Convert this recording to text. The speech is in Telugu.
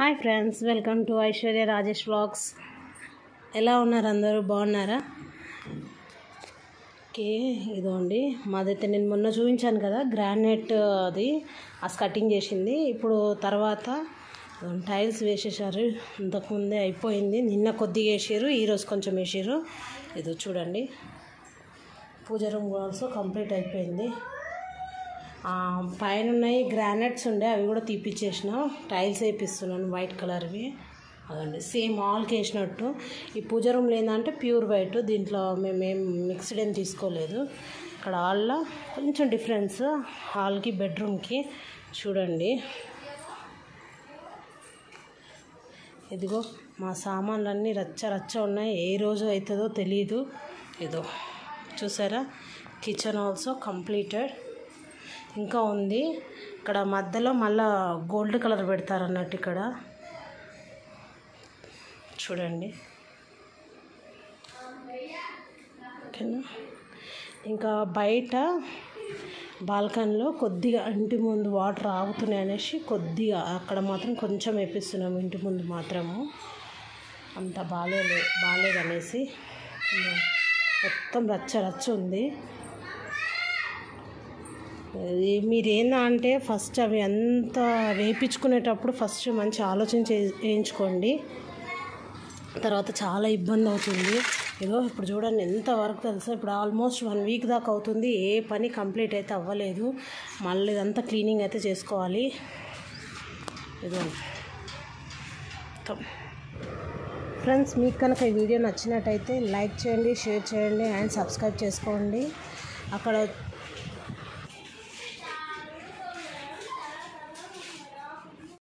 Hi friends, welcome to Aishwarya Rajesh vlogs. ఎలా ఉన్నారు? అందరూ బాగున్నారా? ఓకే, ఇదోండి మాదైతే నేను మొన్న చూపించాను కదా, గ్రానైట్ అది కటింగ్ చేసింది. ఇప్పుడు తర్వాత టైల్స్ వేసేసారు. ఇంతకుముందే అయిపోయింది. నిన్న కొద్దిగా వేసారు, ఈరోజు కొంచెం వేసారు. ఇది చూడండి, పూజ రూమ్ ఆల్సో కంప్లీట్ అయిపోయింది. పైన ఉన్నాయి గ్రానైట్స్ ఉండే, అవి కూడా తీపిచ్చేసిన. Tiles వేపిస్తున్నాను white కలర్వి. అదండి సేమ్ హాల్కి వేసినట్టు. ఈ పూజ రూమ్లో ఏంటంటే ప్యూర్ వైట్, దీంట్లో మేమేం మిక్స్డ్ ఏం తీసుకోలేదు. ఇక్కడ హాల్లో కొంచెం డిఫరెన్స్, హాల్కి బెడ్రూమ్కి. చూడండి, ఇదిగో మా సామాన్లన్నీ రచ్చ రచ్చ ఉన్నాయి. ఏ రోజు అవుతుందో తెలీదు. ఇదో చూసారా, కిచెన్ ఆల్సో కంప్లీటెడ్. ఇంకా ఉంది. ఇక్కడ మధ్యలో మళ్ళా గోల్డ్ కలర్ పెడతారు అన్నట్టు. ఇక్కడ చూడండి, ఓకేనా. ఇంకా బయట బాల్కనీలో కొద్దిగా ఇంటి ముందు వాటర్ ఆగుతున్నాయి అనేసి కొద్దిగా అక్కడ మాత్రం కొంచెం వేపిస్తున్నాము. ఇంటి ముందు మాత్రము అంత బాగాలేదనేసి మొత్తం రచ్చ రచ్చ ఉంది. మీరు ఏంటంటే ఫస్ట్ అవి అంతా వేయించుకునేటప్పుడు ఫస్ట్ మంచి ఆలోచించి వేయించుకోండి, తర్వాత చాలా ఇబ్బంది అవుతుంది. ఇదో ఇప్పుడు చూడండి ఎంత వర్క్ తెలుసా. ఇప్పుడు ఆల్మోస్ట్ 1 వీక్ దాకా అవుతుంది, ఏ పని కంప్లీట్ అయితే అవ్వలేదు. మళ్ళీ ఇదంతా క్లీనింగ్ అయితే చేసుకోవాలి. ఇదో ఫ్రెండ్స్, మీకు కనుక ఈ వీడియో నచ్చినట్టయితే లైక్ చేయండి, షేర్ చేయండి అండ్ సబ్స్క్రైబ్ చేసుకోండి. అక్కడ